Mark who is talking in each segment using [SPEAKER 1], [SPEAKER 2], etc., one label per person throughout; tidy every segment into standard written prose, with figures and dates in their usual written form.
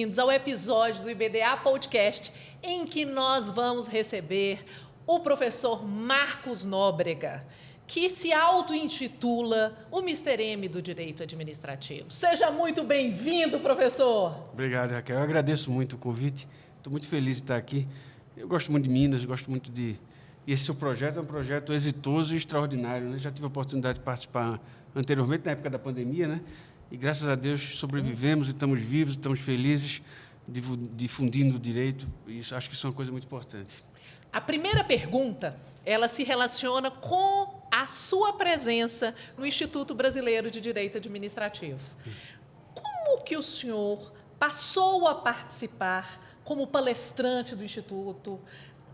[SPEAKER 1] bem-vindos ao episódio do IBDA Podcast, em que nós vamos receber o professor Marcos Nóbrega, que se auto-intitula o Mr. M do Direito Administrativo. Seja muito bem-vindo, professor!
[SPEAKER 2] Obrigado, Raquel. Eu agradeço muito o convite. Estou muito feliz de estar aqui. Eu gosto muito de Minas, gosto muito de... E esse seu projeto é um projeto exitoso e extraordinário, né? Já tive a oportunidade de participar anteriormente, na época da pandemia, né? E, graças a Deus, sobrevivemos e estamos vivos, estamos felizes, difundindo o direito. E acho que isso é uma coisa muito importante.
[SPEAKER 1] A primeira pergunta, ela se relaciona com a sua presença no Instituto Brasileiro de Direito Administrativo. Como que o senhor passou a participar como palestrante do Instituto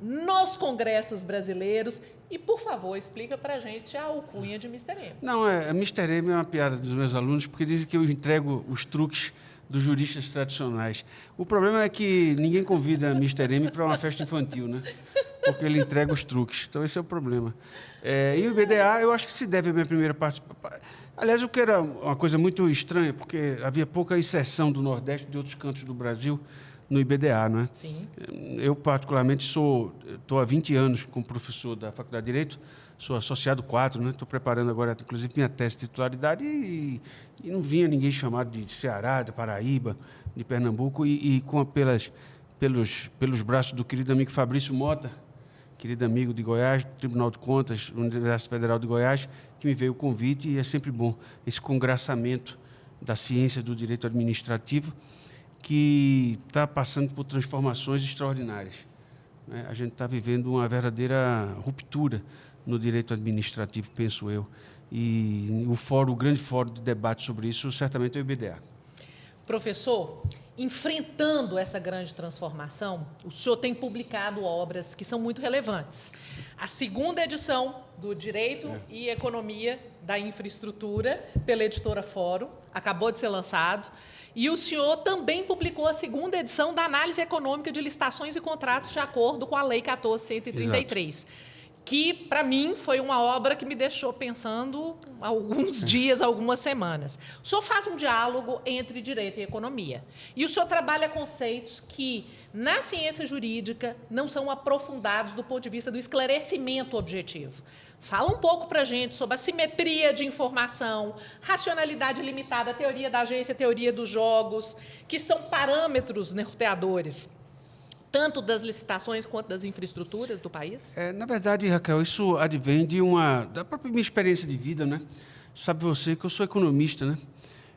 [SPEAKER 1] nos congressos brasileiros? E, por favor, explica para a gente a alcunha de Mr. M.
[SPEAKER 2] Não, Mr. M é uma piada dos meus alunos, porque dizem que eu entrego os truques dos juristas tradicionais. O problema é que ninguém convida Mr. M para uma festa infantil, né? Porque ele entrega os truques. Então, esse é o problema. E o IBDA, eu acho que se deve a minha primeira participação. Aliás, o que era uma coisa muito estranha, porque havia pouca inserção do Nordeste e de outros cantos do Brasil no IBDA, não é?
[SPEAKER 1] Sim.
[SPEAKER 2] Eu, particularmente, estou há 20 anos como professor da Faculdade de Direito, sou associado 4, né? Estou preparando agora, inclusive, minha tese de titularidade e não vinha ninguém chamado de Ceará, da Paraíba, de Pernambuco, pelos braços do querido amigo Fabrício Mota, querido amigo de Goiás, Tribunal de Contas, Universidade Federal de Goiás, que me veio o convite, e é sempre bom esse congraçamento da ciência do direito administrativo, que está passando por transformações extraordinárias, né? A gente está vivendo uma verdadeira ruptura no direito administrativo, penso eu. E o grande fórum de debate sobre isso, certamente é o IBDA.
[SPEAKER 1] Professor, enfrentando essa grande transformação, o senhor tem publicado obras que são muito relevantes. A segunda edição do Direito e Economia da Infraestrutura, pela editora Fórum, acabou de ser lançado. E o senhor também publicou a segunda edição da Análise Econômica de Licitações e Contratos de acordo com a Lei 14.133. Exato. Que, para mim, foi uma obra que me deixou pensando alguns dias, algumas semanas. O senhor faz um diálogo entre direito e economia. E o senhor trabalha conceitos que, na ciência jurídica, não são aprofundados do ponto de vista do esclarecimento objetivo. Fala um pouco para a gente sobre a simetria de informação, racionalidade limitada, teoria da agência, teoria dos jogos, que são parâmetros norteadores tanto das licitações quanto das infraestruturas do país?
[SPEAKER 2] Na verdade, Raquel, isso advém da própria minha experiência de vida, né? Sabe você que eu sou economista, né?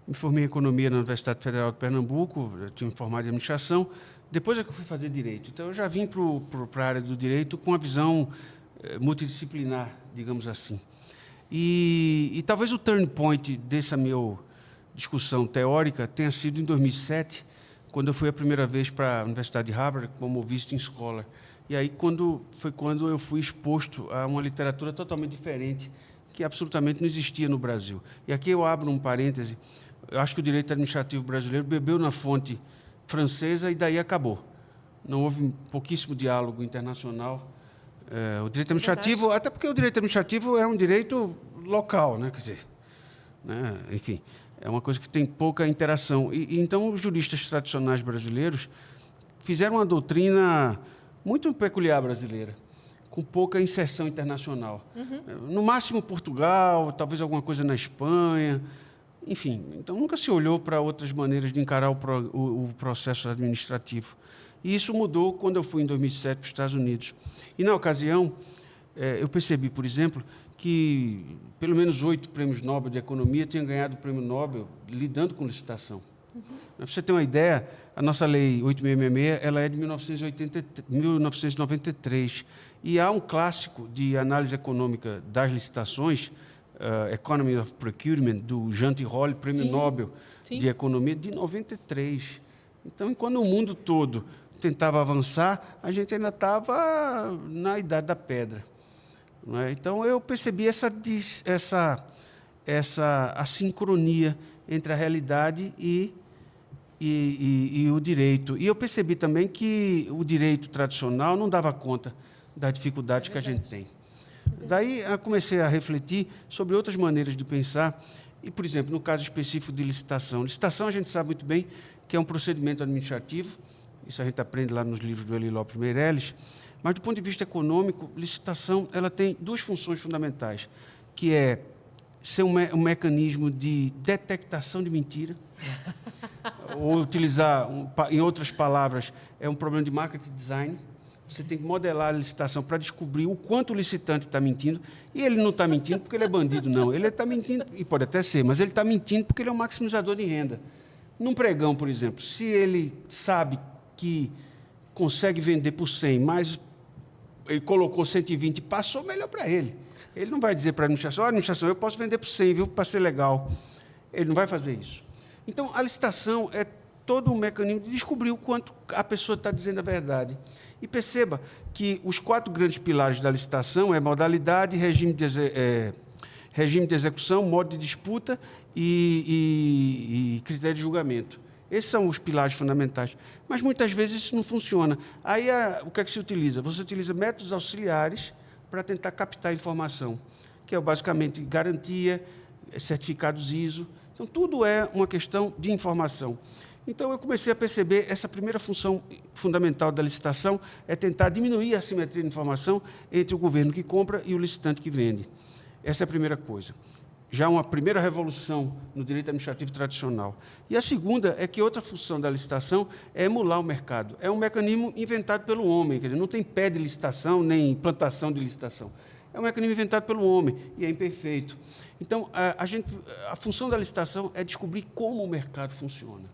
[SPEAKER 2] Me formei em economia na Universidade Federal de Pernambuco, eu tinha me formado em administração, depois é que eu fui fazer direito. Então, eu já vim para a área do direito com uma visão multidisciplinar, digamos assim. E talvez o turning point dessa minha discussão teórica tenha sido em 2007, quando eu fui a primeira vez para a Universidade de Harvard como visiting scholar. E aí foi quando eu fui exposto a uma literatura totalmente diferente, que absolutamente não existia no Brasil. E aqui eu abro um parêntese. Eu acho que o direito administrativo brasileiro bebeu na fonte francesa e daí acabou. Não houve pouquíssimo diálogo internacional. O direito administrativo, até porque o direito administrativo é um direito local, né? Quer dizer, né? Enfim, é uma coisa que tem pouca interação. Então, os juristas tradicionais brasileiros fizeram uma doutrina muito peculiar brasileira, com pouca inserção internacional. No máximo, Portugal, talvez alguma coisa na Espanha. Enfim, então nunca se olhou para outras maneiras de encarar o processo administrativo. E isso mudou quando eu fui, em 2007, para os Estados Unidos. E, na ocasião, eu percebi, por exemplo, que pelo menos 8 prêmios Nobel de Economia tinham ganhado o prêmio Nobel lidando com licitação. Para você ter uma ideia, a nossa lei 8666 ela é de 1993. E há um clássico de análise econômica das licitações, Economy of Procurement, do Jean Tirole, prêmio Nobel de Economia, de 93. Então, enquanto o mundo todo tentava avançar, a gente ainda estava na idade da pedra. Não é? Então, eu percebi essa assincronia entre a realidade e o direito. E eu percebi também que o direito tradicional não dava conta das dificuldades que a gente tem. Daí, eu comecei a refletir sobre outras maneiras de pensar. E, por exemplo, no caso específico de licitação. Licitação, a gente sabe muito bem que é um procedimento administrativo. Isso a gente aprende lá nos livros do Eli Lopes Meireles. Mas, do ponto de vista econômico, licitação ela tem duas funções fundamentais, que é ser um mecanismo de detectação de mentira, ou utilizar, em outras palavras, é um problema de marketing design. Você tem que modelar a licitação para descobrir o quanto o licitante está mentindo. E ele não está mentindo porque ele é bandido, não. Ele está mentindo, e pode até ser, mas ele está mentindo porque ele é um maximizador de renda. Num pregão, por exemplo, se ele sabe que consegue vender por 100, mas ele colocou 120 e passou, melhor para ele. Ele não vai dizer para a administração, administração, eu posso vender por 100, viu, para ser legal. Ele não vai fazer isso. Então, a licitação é todo um mecanismo de descobrir o quanto a pessoa está dizendo a verdade. E perceba que os 4 grandes pilares da licitação é modalidade, regime de execução, modo de disputa e critério de julgamento. Esses são os pilares fundamentais. Mas, muitas vezes, isso não funciona. Aí, o que é que se utiliza? Você utiliza métodos auxiliares para tentar captar informação, que é, basicamente, garantia, certificados ISO. Então, tudo é uma questão de informação. Então, eu comecei a perceber essa primeira função fundamental da licitação é tentar diminuir a assimetria de informação entre o governo que compra e o licitante que vende. Essa é a primeira coisa. Já uma primeira revolução no direito administrativo tradicional. E a segunda é que outra função da licitação é emular o mercado. É um mecanismo inventado pelo homem, quer dizer, não tem pé de licitação, nem implantação de licitação. É um mecanismo inventado pelo homem e é imperfeito. Então, a função da licitação é descobrir como o mercado funciona.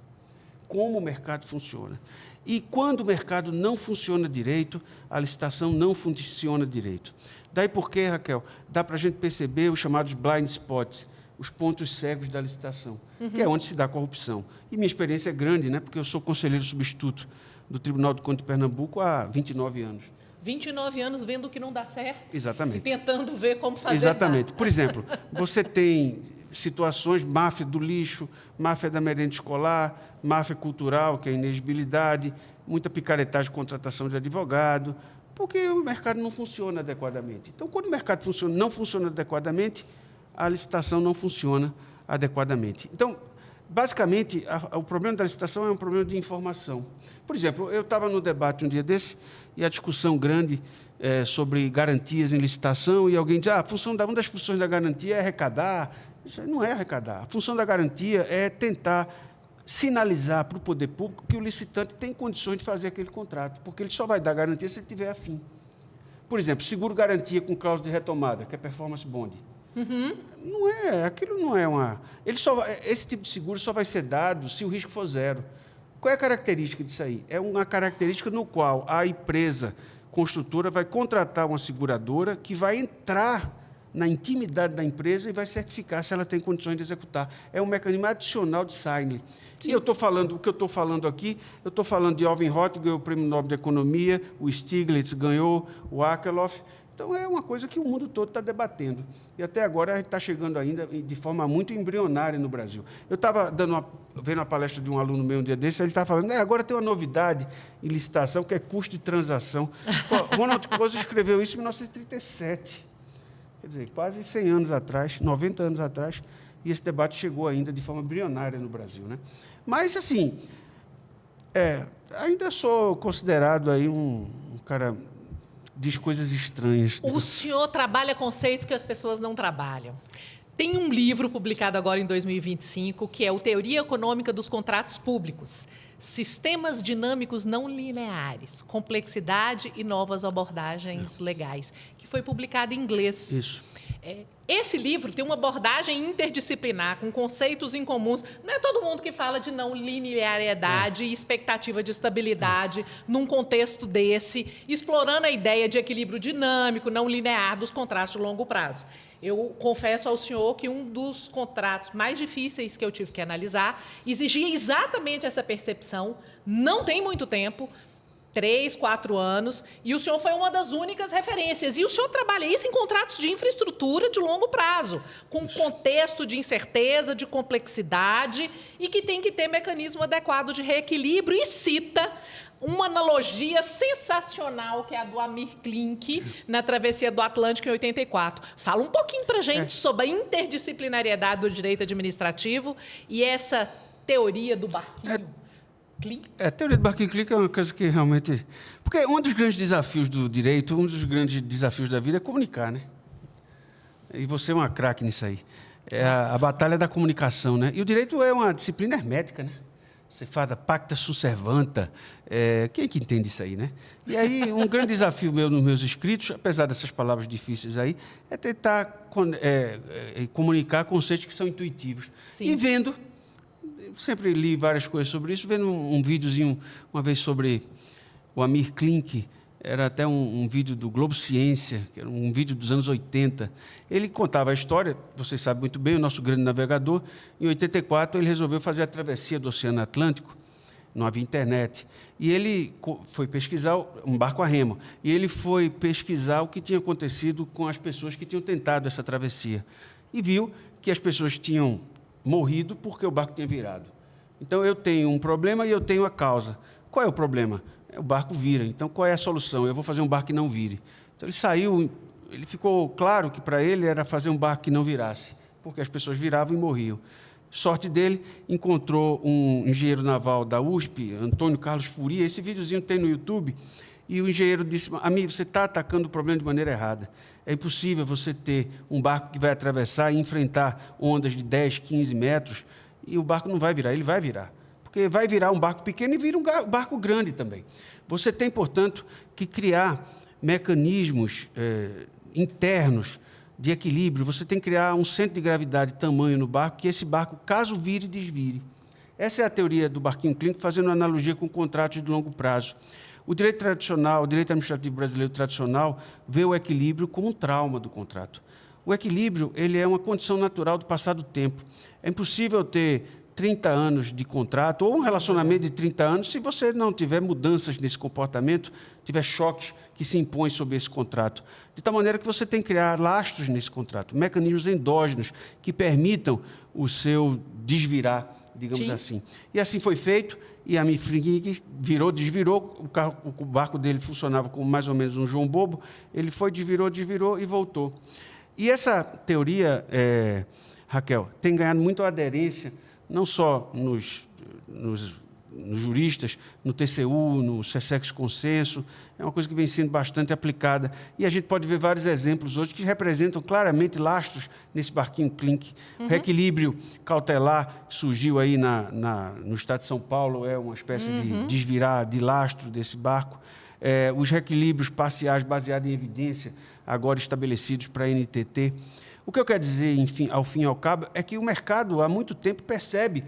[SPEAKER 2] Como o mercado funciona. E quando o mercado não funciona direito, a licitação não funciona direito. Daí porque, Raquel, dá para a gente perceber os chamados blind spots, os pontos cegos da licitação, que é onde se dá corrupção. E minha experiência é grande, né, porque eu sou conselheiro substituto do Tribunal de Contas de Pernambuco há 29 anos.
[SPEAKER 1] 29 anos vendo o que não dá certo.
[SPEAKER 2] Exatamente.
[SPEAKER 1] E tentando ver como fazer.
[SPEAKER 2] Exatamente. Por exemplo, você tem situações, máfia do lixo, máfia da merenda escolar, máfia cultural, que é a inexigibilidade, muita picaretagem de contratação de advogado, porque o mercado não funciona adequadamente. Então, quando o mercado não funciona adequadamente, a licitação não funciona adequadamente. Então, basicamente, o problema da licitação é um problema de informação. Por exemplo, eu estava no debate um dia desse, e a discussão grande sobre garantias em licitação, e alguém diz, uma das funções da garantia é arrecadar. Isso não é arrecadar. A função da garantia é tentar sinalizar para o poder público que o licitante tem condições de fazer aquele contrato, porque ele só vai dar garantia se ele tiver afim. Por exemplo, seguro-garantia com cláusula de retomada, que é performance bond. Não é, aquilo não é uma... Esse tipo de seguro só vai ser dado se o risco for zero. Qual é a característica disso aí? É uma característica no qual a empresa construtora vai contratar uma seguradora que vai entrar na intimidade da empresa e vai certificar se ela tem condições de executar. É um mecanismo adicional de signing. E o que eu estou falando aqui, eu estou falando de Alvin Roth, ganhou o Prêmio Nobel de Economia, o Stiglitz ganhou, o Akerlof. Então, é uma coisa que o mundo todo está debatendo. E, até agora, a gente está chegando ainda de forma muito embrionária no Brasil. Eu estava vendo a palestra de um aluno meu um dia desse, ele estava falando, agora tem uma novidade em licitação, que é custo de transação. Ronald Coase escreveu isso em 1937. Quer dizer, quase 100 anos atrás, 90 anos atrás, e esse debate chegou ainda de forma embrionária no Brasil, né? Mas, assim, ainda sou considerado aí um cara... diz coisas estranhas.
[SPEAKER 1] O senhor trabalha conceitos que as pessoas não trabalham. Tem um livro publicado agora em 2025, que é o Teoria Econômica dos Contratos Públicos, Sistemas Dinâmicos Não Lineares, Complexidade e Novas Abordagens Legais, que foi publicado em inglês.
[SPEAKER 2] Isso.
[SPEAKER 1] Esse livro tem uma abordagem interdisciplinar, com conceitos em comuns. Não é todo mundo que fala de não linearidade e expectativa de estabilidade num contexto desse, explorando a ideia de equilíbrio dinâmico, não linear dos contratos de longo prazo. Eu confesso ao senhor que um dos contratos mais difíceis que eu tive que analisar exigia exatamente essa percepção, não tem muito tempo, 3, 4 anos, e o senhor foi uma das únicas referências. E o senhor trabalha isso em contratos de infraestrutura de longo prazo, com contexto de incerteza, de complexidade, e que tem que ter mecanismo adequado de reequilíbrio, e cita uma analogia sensacional, que é a do Amir Klink, na Travessia do Atlântico, em 84. Fala um pouquinho para a gente sobre a interdisciplinariedade do direito administrativo e essa teoria do barquinho. Klink.
[SPEAKER 2] A teoria do barquinho Klink é uma coisa que realmente... Porque um dos grandes desafios do direito, um dos grandes desafios da vida é comunicar, né? E você é uma craque nisso aí. É a batalha da comunicação, né? E o direito é uma disciplina hermética, né? Você fala pacta sunt servanda. Quem é que entende isso aí, né? E aí, um grande desafio meu nos meus escritos, apesar dessas palavras difíceis aí, é tentar comunicar conceitos que são intuitivos.
[SPEAKER 1] Sim.
[SPEAKER 2] E vendo... Sempre li várias coisas sobre isso, vendo um videozinho uma vez sobre o Amir Klink, era até um vídeo do Globo Ciência, que era um vídeo dos anos 80. Ele contava a história, vocês sabem muito bem, o nosso grande navegador. Em 84, ele resolveu fazer a travessia do Oceano Atlântico, não havia internet. E ele foi pesquisar um barco a remo, e ele foi pesquisar o que tinha acontecido com as pessoas que tinham tentado essa travessia. E viu que as pessoas tinham morrido porque o barco tinha virado. Então, eu tenho um problema e eu tenho a causa. Qual é o problema? O barco vira. Então, qual é a solução? Eu vou fazer um barco que não vire. Então, ele ficou claro que para ele era fazer um barco que não virasse, porque as pessoas viravam e morriam. Sorte dele, encontrou um engenheiro naval da USP, Antônio Carlos Furia. Esse videozinho tem no YouTube. E o engenheiro disse: amigo, você está atacando o problema de maneira errada. É impossível você ter um barco que vai atravessar e enfrentar ondas de 10, 15 metros e o barco não vai virar, ele vai virar. Porque vai virar um barco pequeno e vira um barco grande também. Você tem, portanto, que criar mecanismos internos de equilíbrio. Você tem que criar um centro de gravidade tamanho no barco, que esse barco, caso vire, desvire. Essa é a teoria do barquinho Klink, fazendo uma analogia com contratos de longo prazo. O direito tradicional, o direito administrativo brasileiro tradicional, vê o equilíbrio como um trauma do contrato. O equilíbrio, ele é uma condição natural do passar do tempo. É impossível ter 30 anos de contrato ou um relacionamento de 30 anos se você não tiver mudanças nesse comportamento, tiver choques que se impõem sobre esse contrato. De tal maneira que você tem que criar lastros nesse contrato, mecanismos endógenos que permitam o seu desvirar, digamos assim. E assim foi feito. E a Mifrig desvirou, o barco dele funcionava como mais ou menos um João Bobo, ele foi, desvirou e voltou. E essa teoria, Raquel, tem ganhado muita aderência, não só nos juristas, no TCU, no SESEX Consenso, é uma coisa que vem sendo bastante aplicada. E a gente pode ver vários exemplos hoje que representam claramente lastros nesse barquinho Klink. O reequilíbrio cautelar surgiu aí no estado de São Paulo, é uma espécie de desvirar de lastro desse barco. Os reequilíbrios parciais baseados em evidência, agora estabelecidos para a NTT. O que eu quero dizer, enfim, ao fim e ao cabo, é que o mercado há muito tempo percebe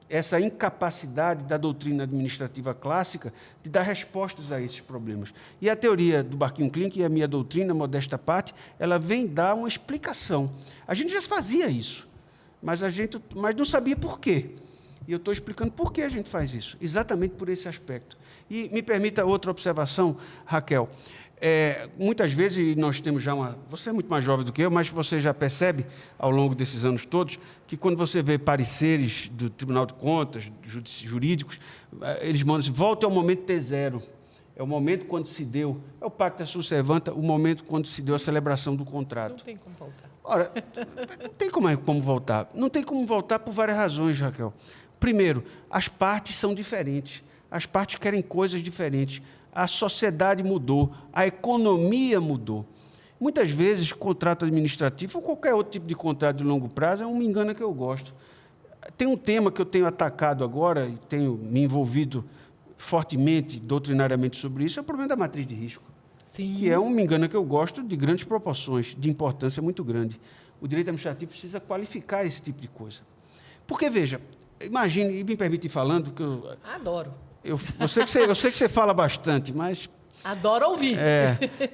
[SPEAKER 2] essa incapacidade da doutrina administrativa clássica de dar respostas a esses problemas. E a teoria do barquinho Klink, e a minha doutrina, modesta parte, ela vem dar uma explicação. A gente já fazia isso, mas não sabia por quê. E eu estou explicando por que a gente faz isso, exatamente por esse aspecto. E me permita outra observação, Raquel. Muitas vezes nós temos já você é muito mais jovem do que eu, mas você já percebe ao longo desses anos todos que quando você vê pareceres do Tribunal de Contas, jurídicos, eles mandam assim: volte ao momento T0. É o momento quando se deu, é o pacta sunt servanda, o momento quando se deu a celebração do contrato.
[SPEAKER 1] Não tem como voltar.
[SPEAKER 2] Ora, não tem como voltar. Não tem como voltar por várias razões, Raquel. Primeiro, as partes são diferentes. As partes querem coisas diferentes. A sociedade mudou, a economia mudou. Muitas vezes, contrato administrativo ou qualquer outro tipo de contrato de longo prazo é um me engana que eu gosto. Tem um tema que eu tenho atacado agora e tenho me envolvido fortemente, doutrinariamente sobre isso, é o problema da matriz de risco.
[SPEAKER 1] Sim.
[SPEAKER 2] Que é um me engana que eu gosto de grandes proporções, de importância muito grande. O direito administrativo precisa qualificar esse tipo de coisa. Porque, veja, imagine, e me permite ir falando, que eu...
[SPEAKER 1] Adoro.
[SPEAKER 2] Eu sei que você fala bastante, mas...
[SPEAKER 1] Adoro ouvir.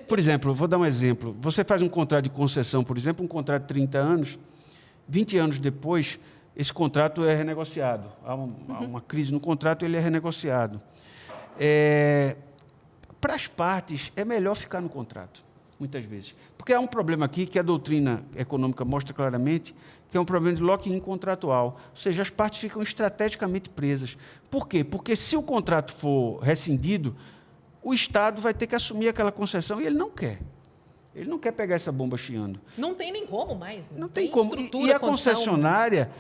[SPEAKER 2] Por exemplo, vou dar um exemplo. Você faz um contrato de concessão, por exemplo, um contrato de 30 anos, 20 anos depois, esse contrato é renegociado. Há uma crise no contrato, ele é renegociado. Para as partes, é melhor ficar no contrato, muitas vezes. Porque há um problema aqui que a doutrina econômica mostra claramente, que é um problema de lock-in contratual. Ou seja, as partes ficam estrategicamente presas. Por quê? Porque se o contrato for rescindido, o Estado vai ter que assumir aquela concessão e ele não quer. Ele não quer pegar essa bomba chiando.
[SPEAKER 1] Não tem nem como mais.
[SPEAKER 2] Não tem como. E a concessionária,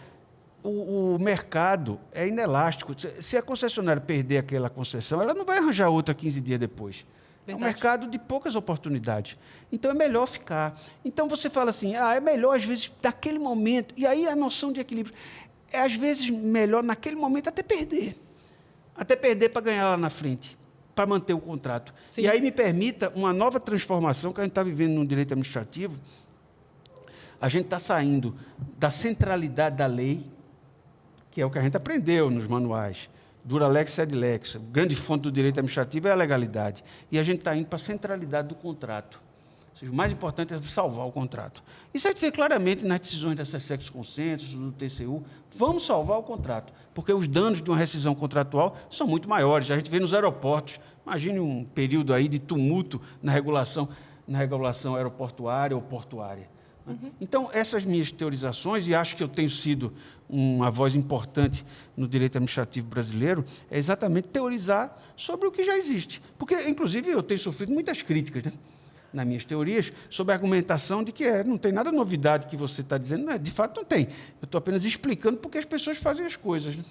[SPEAKER 2] o mercado é inelástico. Se a concessionária perder aquela concessão, ela não vai arranjar outra 15 dias depois. Verdade. É um mercado de poucas oportunidades. Então, é melhor ficar. Então, você fala assim, é melhor, às vezes, daquele momento. E aí, a noção de equilíbrio. É, às vezes, melhor, naquele momento, até perder. Até perder para ganhar lá na frente, para manter o contrato. Sim. E aí, me permita uma nova transformação que a gente está vivendo no direito administrativo. A gente está saindo da centralidade da lei, que é o que a gente aprendeu nos manuais. Dura lex, sed lex. A grande fonte do direito administrativo é a legalidade. E a gente está indo para a centralidade do contrato. Ou seja, o mais importante é salvar o contrato. Isso a gente vê claramente nas decisões da Sessex Consensus, do TCU. Vamos salvar o contrato, porque os danos de uma rescisão contratual são muito maiores. A gente vê nos aeroportos. Imagine um período aí de tumulto na regulação aeroportuária ou portuária. Uhum. Então, essas minhas teorizações, e acho que eu tenho sido uma voz importante no direito administrativo brasileiro, é exatamente teorizar sobre o que já existe. Porque, inclusive, eu tenho sofrido muitas críticas, né, nas minhas teorias, sobre a argumentação de que não tem nada novidade que você está dizendo. Não, de fato, não tem. Eu estou apenas explicando porque as pessoas fazem as coisas. Né?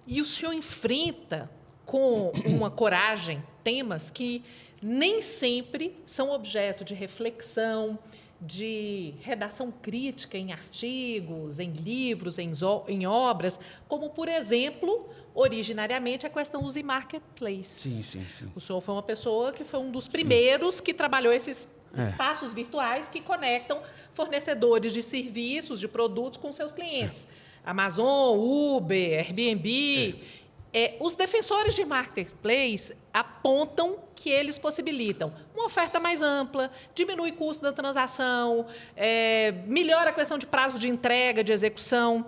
[SPEAKER 1] E o senhor enfrenta com uma coragem temas que nem sempre são objeto de reflexão, de redação crítica em artigos, em livros, em obras, como, por exemplo, originariamente, a questão dos e-marketplace.
[SPEAKER 2] Sim.
[SPEAKER 1] O senhor foi uma pessoa que foi um dos primeiros que trabalhou esses espaços virtuais que conectam fornecedores de serviços, de produtos com seus clientes. Amazon, Uber, Airbnb. Os defensores de marketplace apontam que eles possibilitam uma oferta mais ampla, diminui o custo da transação, melhora a questão de prazo de entrega, de execução.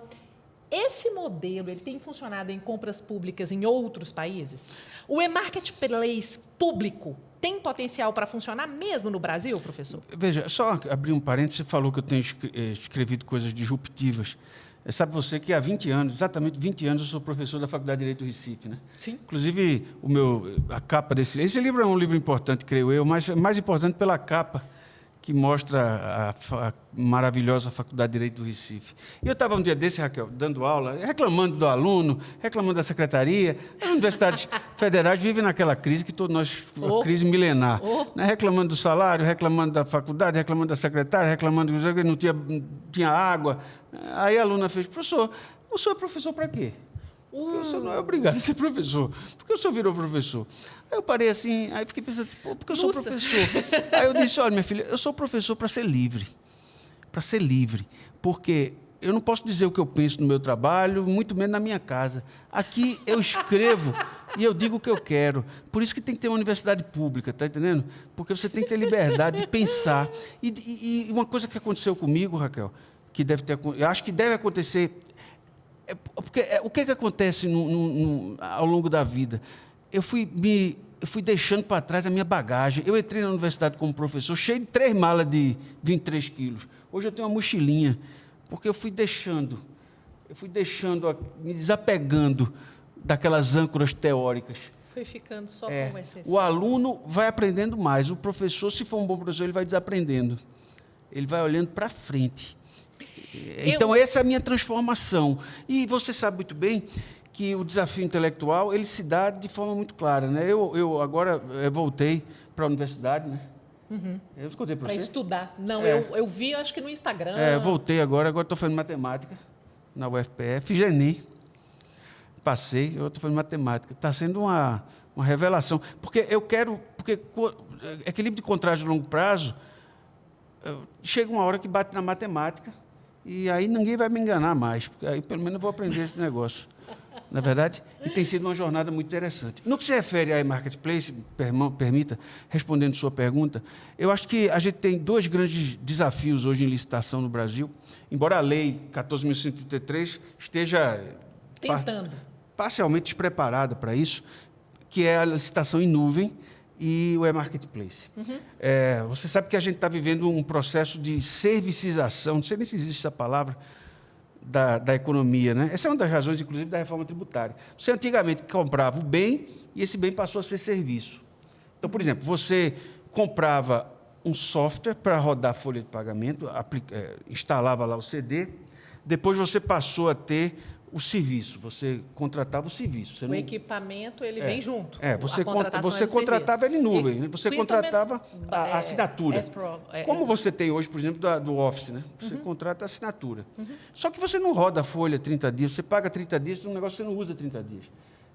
[SPEAKER 1] Esse modelo ele tem funcionado em compras públicas em outros países? O e-marketplace público tem potencial para funcionar mesmo no Brasil, professor?
[SPEAKER 2] Veja, só abrir um parênteses, você falou que eu tenho escrevido coisas disruptivas. Sabe você que há 20 anos, exatamente 20 anos, eu sou professor da Faculdade de Direito do Recife, né?
[SPEAKER 1] Sim.
[SPEAKER 2] Inclusive, a capa esse livro é um livro importante, creio eu, mas mais importante pela capa, que mostra a maravilhosa Faculdade de Direito do Recife. E eu estava um dia desse, Raquel, dando aula, reclamando do aluno, reclamando da secretaria. As universidades federais vivem naquela crise que todos nós, uma crise milenar. Né? Reclamando do salário, reclamando da faculdade, reclamando da secretária, reclamando que não tinha água. Aí a aluna fez, professor, o senhor é professor para quê? Porque o senhor não é obrigado a ser professor. Por que o senhor virou professor? Aí eu parei assim, aí fiquei pensando assim, porque eu sou professor. Aí eu disse, olha, minha filha, eu sou professor para ser livre. Para ser livre. Porque eu não posso dizer o que eu penso no meu trabalho, muito menos na minha casa. Aqui eu escrevo e eu digo o que eu quero. Por isso que tem que ter uma universidade pública, está entendendo? Porque você tem que ter liberdade de pensar. E uma coisa que aconteceu comigo, Raquel, que eu acho que deve acontecer... Porque o que acontece ao longo da vida? Eu fui deixando para trás a minha bagagem. Eu entrei na universidade como professor, cheio de 3 malas de 23 quilos. Hoje eu tenho uma mochilinha, porque eu fui deixando, me desapegando daquelas âncoras teóricas.
[SPEAKER 1] Foi ficando só com o essencial.
[SPEAKER 2] O aluno vai aprendendo mais. O professor, se for um bom professor, ele vai desaprendendo. Ele vai olhando para frente. Então, essa é a minha transformação. E você sabe muito bem que o desafio intelectual ele se dá de forma muito clara. Né? Eu agora voltei para a universidade. Né?
[SPEAKER 1] Uhum.
[SPEAKER 2] Eu escutei para você.
[SPEAKER 1] Para estudar. Não, eu vi, acho que no Instagram.
[SPEAKER 2] Voltei agora estou fazendo matemática na UFPE. Fiz Enem. Passei, eu estou fazendo matemática. Está sendo uma revelação. Porque equilíbrio de contraste de longo prazo, chega uma hora que bate na matemática. E aí ninguém vai me enganar mais, porque aí pelo menos eu vou aprender esse negócio. Não é verdade? E tem sido uma jornada muito interessante. No que se refere a e-marketplace, permita, respondendo sua pergunta, eu acho que a gente tem 2 grandes desafios hoje em licitação no Brasil, embora a lei 14.133 esteja parcialmente despreparada para isso, que é a licitação em nuvem e o e-marketplace. Uhum. Você sabe que a gente está vivendo um processo de servicização, não sei nem se existe essa palavra, da economia. Né? Essa é uma das razões, inclusive, da reforma tributária. Você antigamente comprava o bem e esse bem passou a ser serviço. Então, por exemplo, você comprava um software para rodar a folha de pagamento, instalava lá o CD, Depois você passou a ter o serviço, você contratava o serviço.
[SPEAKER 1] O equipamento ele vem junto.
[SPEAKER 2] Você contratava ele em nuvem, né? Você contratava a assinatura. Como você tem hoje, por exemplo, do Office, né? Você contrata a assinatura. Só que você não roda a folha 30 dias, você paga 30 dias, um negócio que você não usa 30 dias.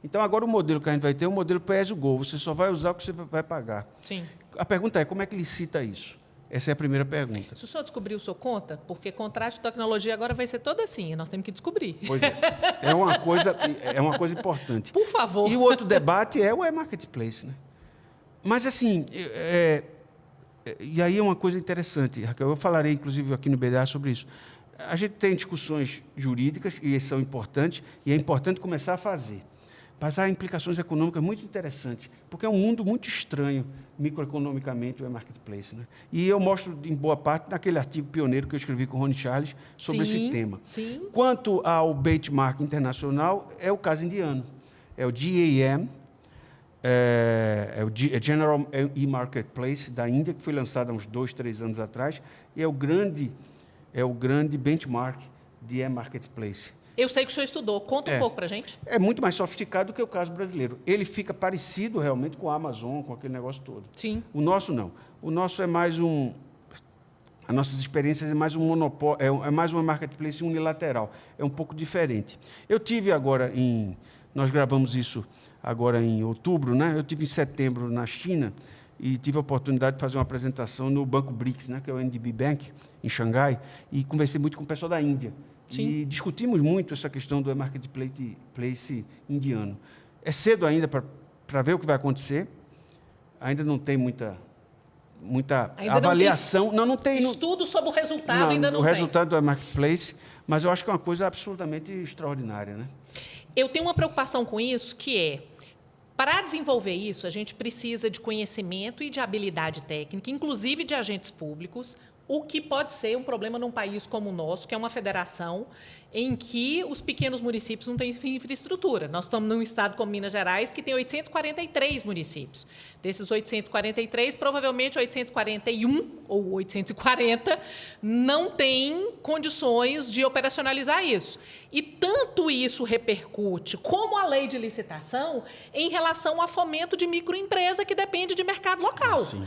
[SPEAKER 2] Então, agora o modelo que a gente vai ter é o modelo pay-as-you-go, você só vai usar o que você vai pagar.
[SPEAKER 1] Sim.
[SPEAKER 2] A pergunta é, como é que licita isso? Essa é a primeira pergunta.
[SPEAKER 1] Se o senhor descobriu, o senhor conta? Porque contrato de tecnologia agora vai ser todo assim, nós temos que descobrir.
[SPEAKER 2] Pois é. É uma coisa importante.
[SPEAKER 1] Por favor.
[SPEAKER 2] E o outro debate é o e-marketplace, né? Mas, assim, e aí é uma coisa interessante, Raquel, eu falarei, inclusive, aqui no BDA sobre isso. A gente tem discussões jurídicas, e são importantes, e é importante começar a fazer. Mas há implicações econômicas muito interessantes, porque é um mundo muito estranho, microeconomicamente, o e-marketplace, né? E eu mostro, em boa parte, naquele artigo pioneiro que eu escrevi com o Rony Charles sobre esse tema.
[SPEAKER 1] Sim.
[SPEAKER 2] Quanto ao benchmark internacional, é o caso indiano. É o GAM, é o General E-Marketplace da Índia, que foi lançado há uns 2, 3 anos atrás, e é o grande benchmark de e-marketplace.
[SPEAKER 1] Eu sei que o senhor estudou. Conta um pouco para a gente.
[SPEAKER 2] É muito mais sofisticado do que o caso brasileiro. Ele fica parecido realmente com a Amazon, com aquele negócio todo.
[SPEAKER 1] Sim.
[SPEAKER 2] O nosso não. O nosso é mais as nossas experiências é mais um monopólio, é mais uma marketplace unilateral. É um pouco diferente. Eu tive agora nós gravamos isso agora em outubro, né? Eu tive em setembro na China e tive a oportunidade de fazer uma apresentação no Banco BRICS, né? Que é o NDB Bank, em Xangai, e conversei muito com o pessoal da Índia. Sim. E discutimos muito essa questão do marketplace indiano. É cedo ainda para ver o que vai acontecer. Ainda não tem muita avaliação. Não tem
[SPEAKER 1] estudo sobre o resultado, ainda não tem.
[SPEAKER 2] O resultado do marketplace, mas eu acho que é uma coisa absolutamente extraordinária, né?
[SPEAKER 1] Eu tenho uma preocupação com isso, que é, para desenvolver isso, a gente precisa de conhecimento e de habilidade técnica, inclusive de agentes públicos, o que pode ser um problema num país como o nosso, que é uma federação em que os pequenos municípios não têm infraestrutura. Nós estamos num estado como Minas Gerais, que tem 843 municípios. Desses 843, provavelmente 841 ou 840 não têm condições de operacionalizar isso. E tanto isso repercute, como a lei de licitação, em relação ao fomento de microempresa que depende de mercado local.
[SPEAKER 2] Sim.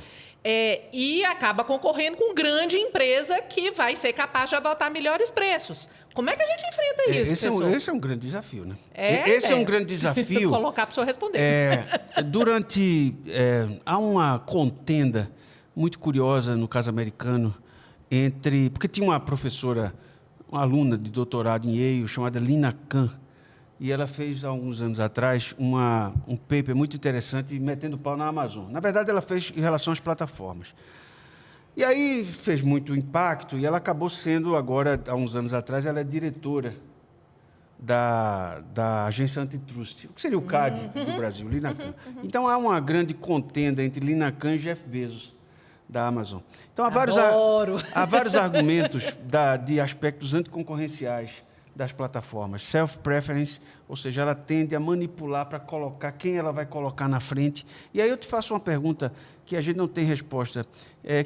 [SPEAKER 1] E acaba concorrendo com grande empresa que vai ser capaz de adotar melhores preços. Como é que a gente enfrenta isso, professor?
[SPEAKER 2] Esse é um grande desafio, né? Esse é um grande desafio.
[SPEAKER 1] Vou colocar para o senhor responder.
[SPEAKER 2] Há uma contenda muito curiosa no caso americano porque tinha uma professora, uma aluna de doutorado em Yale, chamada Lina Khan, e ela fez, há alguns anos atrás, um paper muito interessante metendo pau na Amazon. Na verdade, ela fez em relação às plataformas. E aí fez muito impacto, e ela acabou sendo, agora, há uns anos atrás, ela é diretora da agência Antitrust, o que seria o CAD do Brasil, Lina Khan. Então, há uma grande contenda entre Lina Khan e Jeff Bezos, da Amazon. Então, há vários argumentos de aspectos anticoncorrenciais das plataformas. Self-preference, ou seja, ela tende a manipular para colocar quem ela vai colocar na frente. E aí eu te faço uma pergunta que a gente não tem resposta.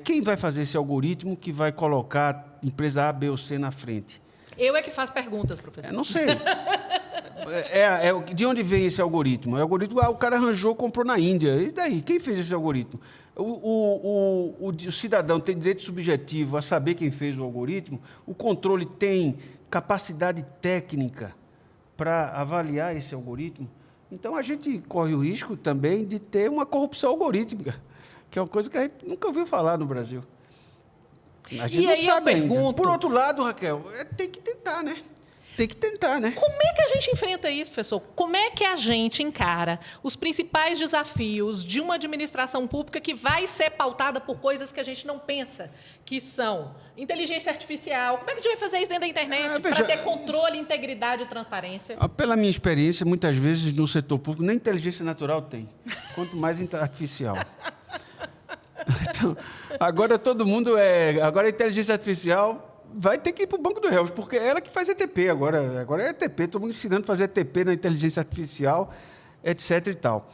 [SPEAKER 2] Quem vai fazer esse algoritmo que vai colocar empresa A, B ou C na frente?
[SPEAKER 1] Eu é que faço perguntas, professor.
[SPEAKER 2] Não sei. De onde vem esse algoritmo? O cara arranjou, comprou na Índia. E daí? Quem fez esse algoritmo? O cidadão tem direito subjetivo a saber quem fez o algoritmo? O controle tem capacidade técnica para avaliar esse algoritmo? Então, a gente corre o risco também de ter uma corrupção algorítmica, que é uma coisa que a gente nunca ouviu falar no Brasil. A gente não sabe ainda. Por outro lado, Raquel, tem que tentar, né? Tem que tentar, né?
[SPEAKER 1] Como é que a gente enfrenta isso, professor? Como é que a gente encara os principais desafios de uma administração pública que vai ser pautada por coisas que a gente não pensa, que são inteligência artificial? Como é que a gente vai fazer isso dentro da internet para ter controle, integridade e transparência?
[SPEAKER 2] Pela minha experiência, muitas vezes no setor público, nem inteligência natural tem, quanto mais artificial. Então, agora todo mundo agora a inteligência artificial vai ter que ir para o Banco do Réus, porque é ela que faz ETP agora é ETP, todo mundo ensinando a fazer ETP na inteligência artificial, etc. e tal.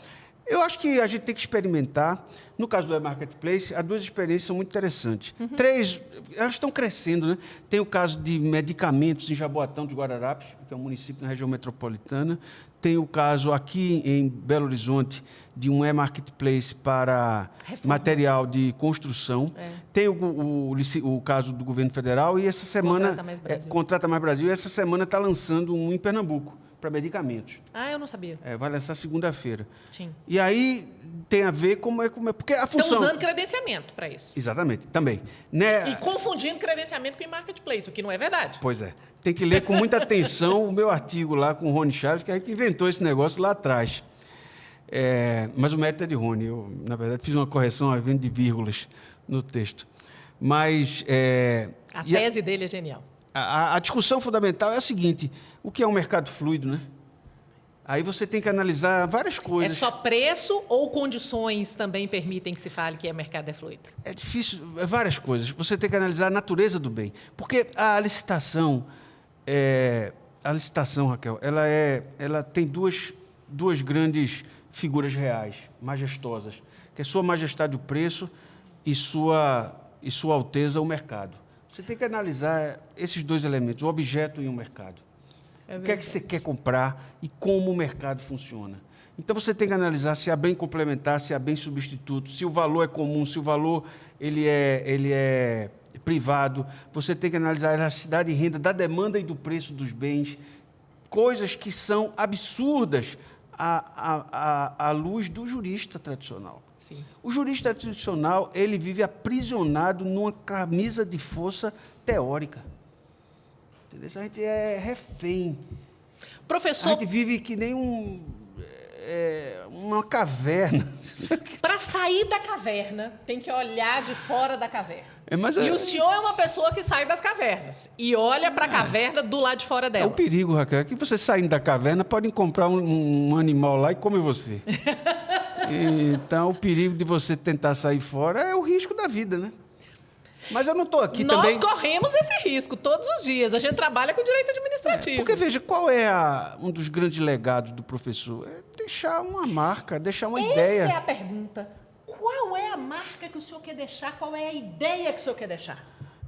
[SPEAKER 2] Eu acho que a gente tem que experimentar. No caso do e-marketplace, as duas experiências são muito interessantes. Três, elas estão crescendo, né? Tem o caso de medicamentos em Jaboatão dos Guararapes, que é um município na região metropolitana. Tem o caso aqui em Belo Horizonte de um e-marketplace para material de construção. Tem o caso do governo federal e essa semana... Contrata Mais Brasil. E essa semana está lançando um em Pernambuco, para medicamentos.
[SPEAKER 1] Ah, eu não sabia.
[SPEAKER 2] Vai lançar segunda-feira.
[SPEAKER 1] Sim.
[SPEAKER 2] E aí tem a ver como é porque a função...
[SPEAKER 1] Estão usando credenciamento para isso.
[SPEAKER 2] Exatamente, também. Né?
[SPEAKER 1] E confundindo credenciamento com marketplace, o que não é verdade.
[SPEAKER 2] Pois é. Tem que ler com muita atenção o meu artigo lá com o Rony Chaves, que é que inventou esse negócio lá atrás. Mas o mérito é de Rony. Eu, na verdade, fiz uma correção a venda de vírgulas no texto. Mas...
[SPEAKER 1] a tese dele é genial.
[SPEAKER 2] A discussão fundamental é a seguinte: o que é um mercado fluido, né? Aí você tem que analisar várias coisas.
[SPEAKER 1] É só preço ou condições também permitem que se fale que o mercado é fluido?
[SPEAKER 2] É difícil, várias coisas. Você tem que analisar a natureza do bem. Porque a licitação, Raquel, ela tem duas grandes figuras reais, majestosas, que é Sua Majestade o preço e Sua Alteza o mercado. Você tem que analisar esses dois elementos, o objeto e o mercado. O que é que você quer comprar e como o mercado funciona. Então, você tem que analisar se há bem complementar, se há bem substituto, se o valor é comum, se o valor ele é privado. Você tem que analisar a elasticidade de renda da demanda e do preço dos bens, coisas que são absurdas à luz do jurista tradicional.
[SPEAKER 1] Sim.
[SPEAKER 2] O jurista tradicional, ele vive aprisionado numa camisa de força teórica. Entendeu? A gente é refém.
[SPEAKER 1] Professor...
[SPEAKER 2] A gente vive que nem uma caverna.
[SPEAKER 1] Para sair da caverna, tem que olhar de fora da caverna.
[SPEAKER 2] E
[SPEAKER 1] o senhor é uma pessoa que sai das cavernas e olha para a caverna do lado de fora dela.
[SPEAKER 2] É o perigo, Raquel, é que você saindo da caverna podem comprar um animal lá e come você. Então, o perigo de você tentar sair fora é o risco da vida, né? Mas eu não estou aqui também...
[SPEAKER 1] Nós corremos esse risco todos os dias. A gente trabalha com direito administrativo.
[SPEAKER 2] Porque, veja, qual é um dos grandes legados do professor? É deixar uma marca, deixar uma ideia.
[SPEAKER 1] Essa é a pergunta. Qual é a marca que o senhor quer deixar? Qual é a ideia que o senhor quer deixar?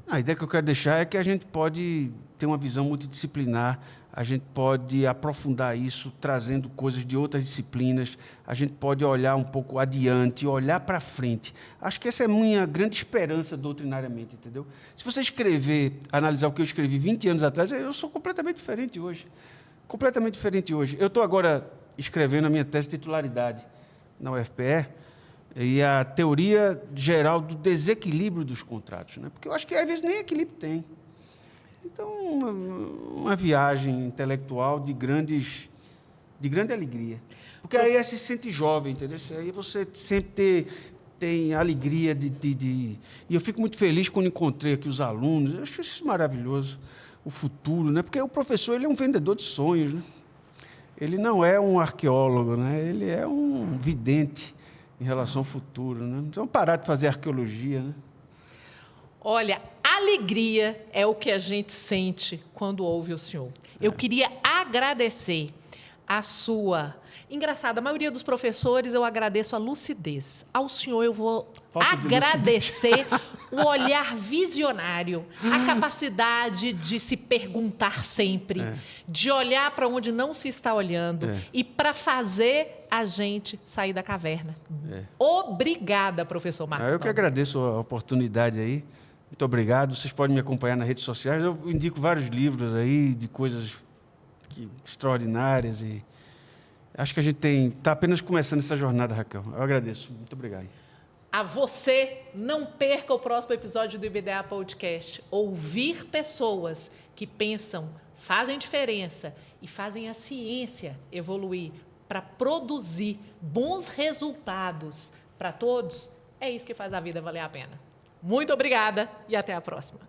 [SPEAKER 2] A ideia que eu quero deixar é que a gente pode ter uma visão multidisciplinar, a gente pode aprofundar isso trazendo coisas de outras disciplinas, a gente pode olhar um pouco adiante, olhar para frente. Acho que essa é a minha grande esperança doutrinariamente, entendeu? Se você analisar o que eu escrevi 20 anos atrás, eu sou completamente diferente hoje. Completamente diferente hoje. Eu estou agora escrevendo a minha tese de titularidade na UFPE, e a teoria geral do desequilíbrio dos contratos, né? Porque eu acho que, às vezes, nem equilíbrio tem. Então, uma viagem intelectual de grande alegria. Porque aí se sente jovem, entendeu? Aí você sempre tem alegria de... E eu fico muito feliz quando encontrei aqui os alunos. Eu acho isso maravilhoso, o futuro, né? Porque o professor, ele é um vendedor de sonhos, né? Ele não é um arqueólogo, né? Ele é um vidente em relação ao futuro, né? Não vamos parar de fazer arqueologia, né?
[SPEAKER 1] Olha, alegria é o que a gente sente quando ouve o senhor. Eu queria agradecer a sua... Engraçado, a maioria dos professores eu agradeço a lucidez. Ao senhor eu vou agradecer o olhar visionário, a capacidade de se perguntar sempre, de olhar para onde não se está olhando e para fazer a gente sair da caverna. Obrigada, professor Marcos.
[SPEAKER 2] Eu que agradeço a oportunidade aí. Muito obrigado. Vocês podem me acompanhar nas redes sociais. Eu indico vários livros aí de coisas extraordinárias e acho que a gente está apenas começando essa jornada, Raquel. Eu agradeço. Muito obrigado.
[SPEAKER 1] A você, não perca o próximo episódio do IBDA Podcast. Ouvir pessoas que pensam, fazem diferença e fazem a ciência evoluir para produzir bons resultados para todos, é isso que faz a vida valer a pena. Muito obrigada e até a próxima.